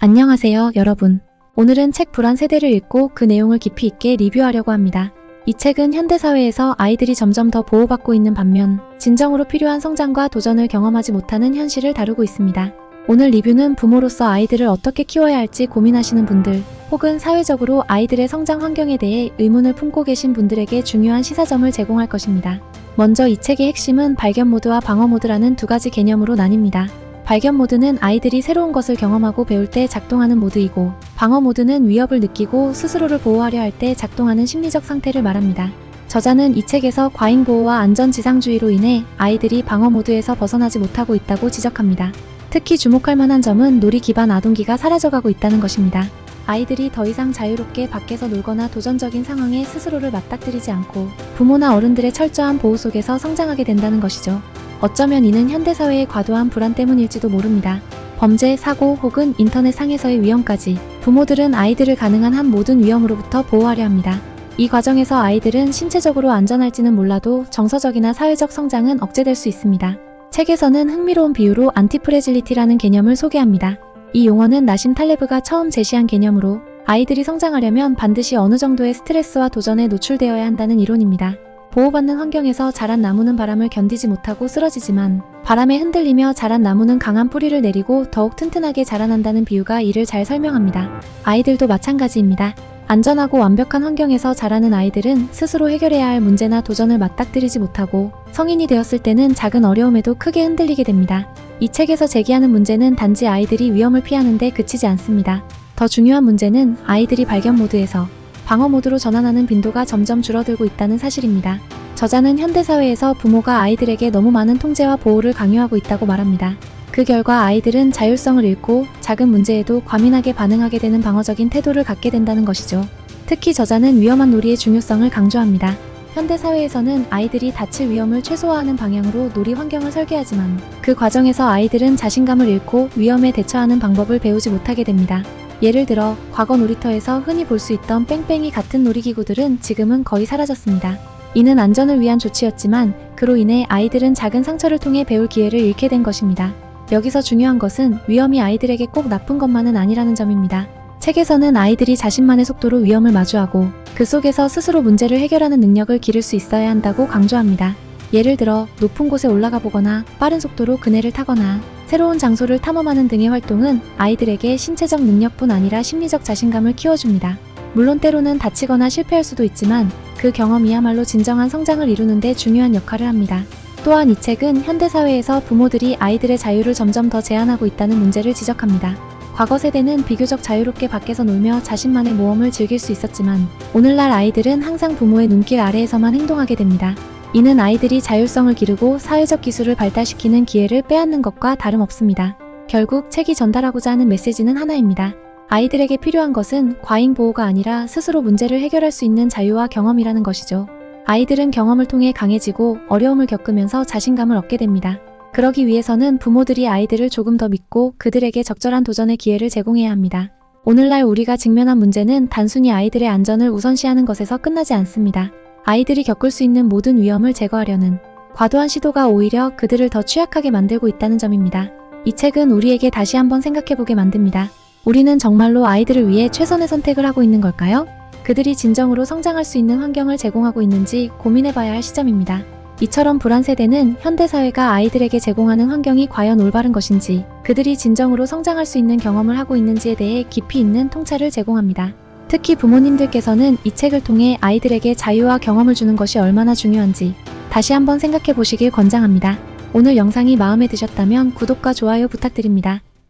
안녕하세요, 여러분. 오늘은 책 불안 세대를 읽고 그 내용을 깊이 있게 리뷰하려고 합니다. 이 책은 현대사회에서 아이들이 점점 더 보호받고 있는 반면 진정으로 필요한 성장과 도전을 경험하지 못하는 현실을 다루고 있습니다. 오늘 리뷰는 부모로서 아이들을 어떻게 키워야 할지 고민하시는 분들, 혹은 사회적으로 아이들의 성장 환경에 대해 의문을 품고 계신 분들에게 중요한 시사점을 제공할 것입니다. 먼저 이 책의 핵심은 발견 모드와 방어 모드라는 두 가지 개념으로 나뉩니다. 발견 모드는 아이들이 새로운 것을 경험하고 배울 때 작동하는 모드이고, 방어 모드는 위협을 느끼고 스스로를 보호하려 할 때 작동하는 심리적 상태를 말합니다. 저자는 이 책에서 과잉 보호와 안전지상주의로 인해 아이들이 방어 모드에서 벗어나지 못하고 있다고 지적합니다. 특히 주목할 만한 점은 놀이 기반 아동기가 사라져가고 있다는 것입니다. 아이들이 더 이상 자유롭게 밖에서 놀거나 도전적인 상황에 스스로를 맞닥뜨리지 않고 부모나 어른들의 철저한 보호 속에서 성장하게 된다는 것이죠. 어쩌면 이는 현대사회의 과도한 불안 때문일지도 모릅니다. 범죄, 사고 혹은 인터넷 상에서의 위험까지 부모들은 아이들을 가능한 한 모든 위험으로부터 보호하려 합니다. 이 과정에서 아이들은 신체적으로 안전할지는 몰라도 정서적이나 사회적 성장은 억제될 수 있습니다. 책에서는 흥미로운 비유로 안티프레질리티라는 개념을 소개합니다. 이 용어는 나심 탈레브가 처음 제시한 개념으로 아이들이 성장하려면 반드시 어느 정도의 스트레스와 도전에 노출되어야 한다는 이론입니다. 보호받는 환경에서 자란 나무는 바람을 견디지 못하고 쓰러지지만 바람에 흔들리며 자란 나무는 강한 뿌리를 내리고 더욱 튼튼하게 자라난다는 비유가 이를 잘 설명합니다. 아이들도 마찬가지입니다. 안전하고 완벽한 환경에서 자라는 아이들은 스스로 해결해야 할 문제나 도전을 맞닥뜨리지 못하고 성인이 되었을 때는 작은 어려움에도 크게 흔들리게 됩니다. 이 책에서 제기하는 문제는 단지 아이들이 위험을 피하는 데 그치지 않습니다. 더 중요한 문제는 아이들이 발견 모드에서 방어 모드로 전환하는 빈도가 점점 줄어들고 있다는 사실입니다. 저자는 현대사회에서 부모가 아이들에게 너무 많은 통제와 보호를 강요하고 있다고 말합니다. 그 결과 아이들은 자율성을 잃고 작은 문제에도 과민하게 반응하게 되는 방어적인 태도를 갖게 된다는 것이죠. 특히 저자는 위험한 놀이의 중요성을 강조합니다. 현대사회에서는 아이들이 다칠 위험을 최소화하는 방향으로 놀이 환경을 설계하지만 그 과정에서 아이들은 자신감을 잃고 위험에 대처하는 방법을 배우지 못하게 됩니다. 예를 들어 과거 놀이터에서 흔히 볼 수 있던 뺑뺑이 같은 놀이기구들은 지금은 거의 사라졌습니다. 이는 안전을 위한 조치였지만 그로 인해 아이들은 작은 상처를 통해 배울 기회를 잃게 된 것입니다. 여기서 중요한 것은 위험이 아이들에게 꼭 나쁜 것만은 아니라는 점입니다. 책에서는 아이들이 자신만의 속도로 위험을 마주하고 그 속에서 스스로 문제를 해결하는 능력을 기를 수 있어야 한다고 강조합니다. 예를 들어 높은 곳에 올라가 보거나 빠른 속도로 그네를 타거나 새로운 장소를 탐험하는 등의 활동은 아이들에게 신체적 능력뿐 아니라 심리적 자신감을 키워줍니다. 물론 때로는 다치거나 실패할 수도 있지만 그 경험이야말로 진정한 성장을 이루는 데 중요한 역할을 합니다. 또한 이 책은 현대사회에서 부모들이 아이들의 자유를 점점 더 제한하고 있다는 문제를 지적합니다. 과거 세대는 비교적 자유롭게 밖에서 놀며 자신만의 모험을 즐길 수 있었지만 오늘날 아이들은 항상 부모의 눈길 아래에서만 행동하게 됩니다. 이는 아이들이 자율성을 기르고 사회적 기술을 발달시키는 기회를 빼앗는 것과 다름없습니다. 결국 책이 전달하고자 하는 메시지는 하나입니다. 아이들에게 필요한 것은 과잉 보호가 아니라 스스로 문제를 해결할 수 있는 자유와 경험이라는 것이죠. 아이들은 경험을 통해 강해지고 어려움을 겪으면서 자신감을 얻게 됩니다. 그러기 위해서는 부모들이 아이들을 조금 더 믿고 그들에게 적절한 도전의 기회를 제공해야 합니다. 오늘날 우리가 직면한 문제는 단순히 아이들의 안전을 우선시하는 것에서 끝나지 않습니다. 아이들이 겪을 수 있는 모든 위험을 제거하려는 과도한 시도가 오히려 그들을 더 취약하게 만들고 있다는 점입니다. 이 책은 우리에게 다시 한번 생각해보게 만듭니다. 우리는 정말로 아이들을 위해 최선의 선택을 하고 있는 걸까요? 그들이 진정으로 성장할 수 있는 환경을 제공하고 있는지 고민해봐야 할 시점입니다. 이처럼 불안 세대는 현대사회가 아이들에게 제공하는 환경이 과연 올바른 것인지, 그들이 진정으로 성장할 수 있는 경험을 하고 있는지에 대해 깊이 있는 통찰을 제공합니다. 특히 부모님들께서는 이 책을 통해 아이들에게 자유와 경험을 주는 것이 얼마나 중요한지 다시 한번 생각해 보시길 권장합니다. 오늘 영상이 마음에 드셨다면 구독과 좋아요 부탁드립니다.